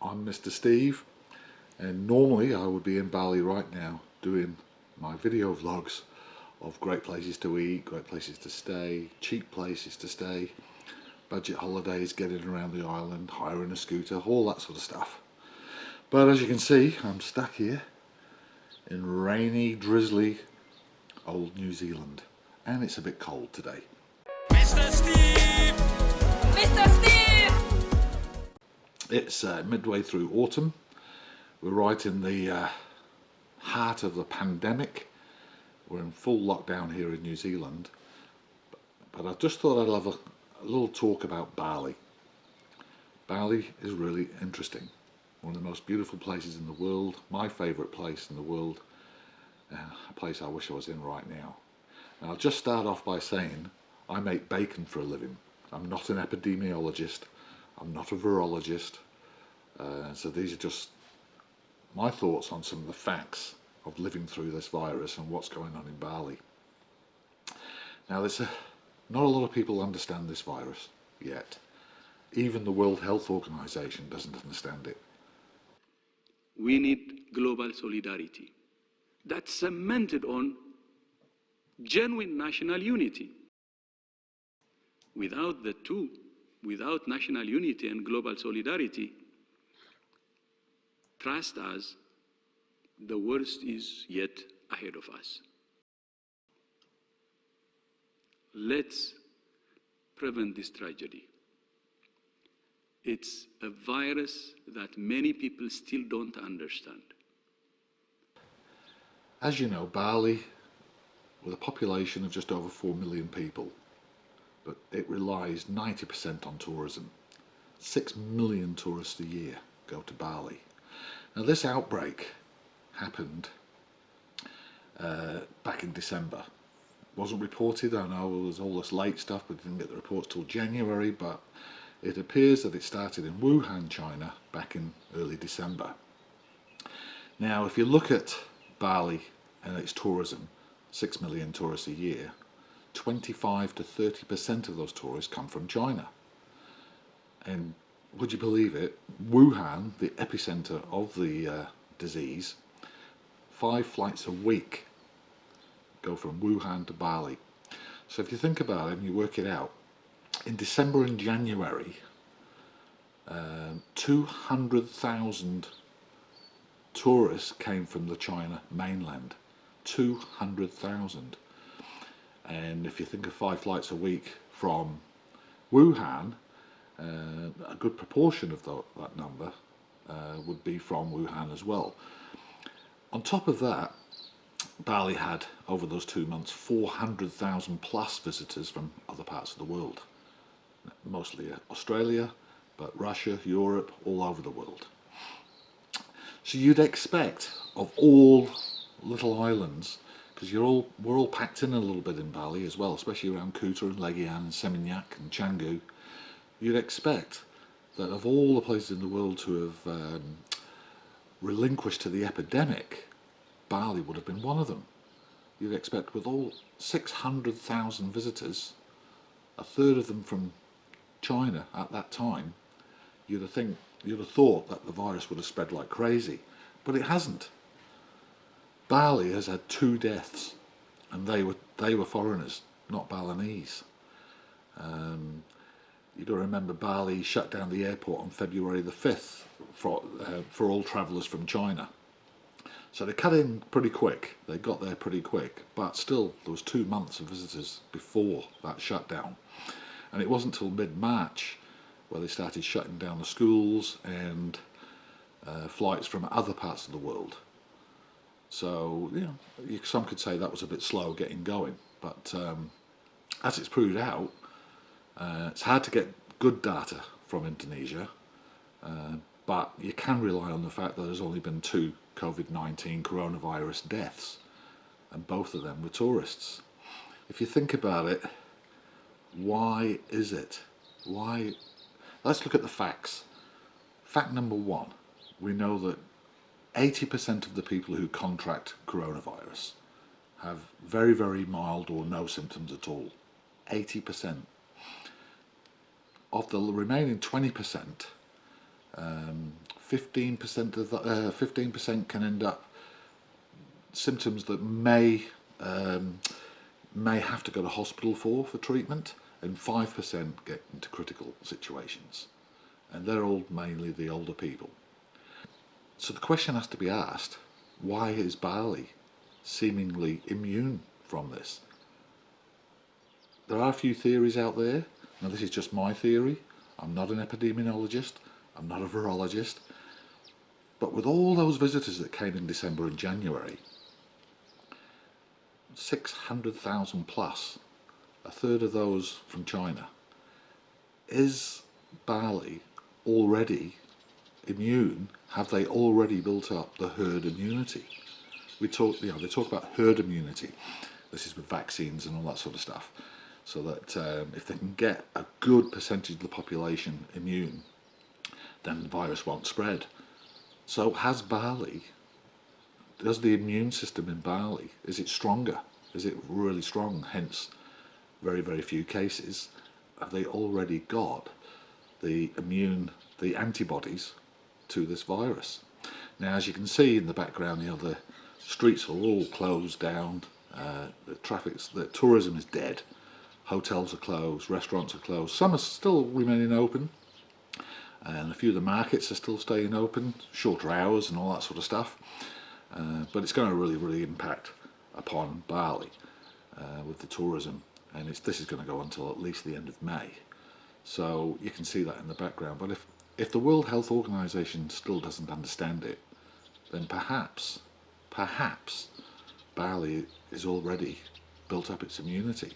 I'm Mr. Steve, and normally I would be in Bali right now doing my video vlogs of great places to eat, great places to stay, cheap places to stay, budget holidays, getting around the island, hiring a scooter, all that sort of stuff. But as you can see, I'm stuck here in rainy, drizzly old New Zealand, and it's a bit cold today. Mr. Steve! Mr. Steve! It's midway through autumn. We're right in the heart of the pandemic. We're in full lockdown here in New Zealand. But I just thought I'd have a little talk about Bali. Bali is really interesting. One of the most beautiful places in the world, my favourite place in the world, a place I wish I was in right now. And I'll just start off by saying I make bacon for a living. I'm not an epidemiologist, I'm not a virologist, so these are just my thoughts on some of the facts of living through this virus and what's going on in Bali. Now not a lot of people understand this virus yet. Even the World Health Organization doesn't understand it. We need global solidarity that's cemented on genuine national unity. Without the two, without national unity and global solidarity, trust us, the worst is yet ahead of us. Let's prevent this tragedy. It's a virus that many people still don't understand. As you know, Bali, with a population of just over 4 million people, but it relies 90% on tourism. 6 million tourists a year go to Bali. Now this outbreak happened back in December. It wasn't reported, I know there was all this late stuff, we didn't get the reports till January, but it appears that it started in Wuhan, China, back in early December. Now if you look at Bali and its tourism, 6 million tourists a year, 25 to 30% of those tourists come from China. And would you believe it, Wuhan, the epicenter of the disease, 5 flights a week go from Wuhan to Bali. So if you think about it and you work it out, in December and January, 200,000 tourists came from the China mainland. 200,000. And if you think of 5 flights a week from Wuhan, a good proportion of that number would be from Wuhan as well. On top of that, Bali had, over those 2 months, 400,000 plus visitors from other parts of the world. Mostly Australia, but Russia, Europe, all over the world. So you'd expect of all little islands, because we're all packed in a little bit in Bali as well, especially around Kuta and Legian and Seminyak and Canggu, you'd expect that of all the places in the world to have relinquished to the epidemic, Bali would have been one of them. You'd expect with all 600,000 visitors, a third of them from China at that time, you'd have thought that the virus would have spread like crazy, but it hasn't. Bali has had 2 deaths, and they were foreigners, not Balinese. You've got to remember Bali shut down the airport on February the 5th for all travellers from China. So they cut in pretty quick, they got there pretty quick, but still there was 2 months of visitors before that shutdown. And it wasn't until mid-March where they started shutting down the schools and flights from other parts of the world. So, you know, some could say that was a bit slow getting going, but as it's proved out, it's hard to get good data from Indonesia, but you can rely on the fact that there's only been 2 COVID-19 coronavirus deaths, and both of them were tourists. If you think about it, why is it? Why? Let's look at the facts. Fact number 1, we know that 80% of the people who contract coronavirus have very, very mild or no symptoms at all. 80%. Of the remaining 20%, 15% of 15% can end up symptoms that may have to go to hospital for treatment, and 5% get into critical situations, and they're all mainly the older people. So the question has to be asked, why is Bali seemingly immune from this? There are a few theories out there. Now this is just my theory. I'm not an epidemiologist, I'm not a virologist, but with all those visitors that came in December and January, 600,000 plus, a third of those from China, is Bali already immune? Have they already built up the herd immunity? They talk about herd immunity. This is with vaccines and all that sort of stuff. So that if they can get a good percentage of the population immune, then the virus won't spread. So does the immune system in Bali, is it stronger? Is it really strong? Hence, very, very few cases. Have they already got the antibodies to this virus? Now, as you can see in the background, the streets are all closed down. The tourism is dead. Hotels are closed, restaurants are closed. Some are still remaining open, and a few of the markets are still staying open, shorter hours and all that sort of stuff. But it's going to really, really impact upon Bali with the tourism, and this is going to go until at least the end of May. So you can see that in the background. But if the World Health Organization still doesn't understand it, then perhaps Bali is already built up its immunity.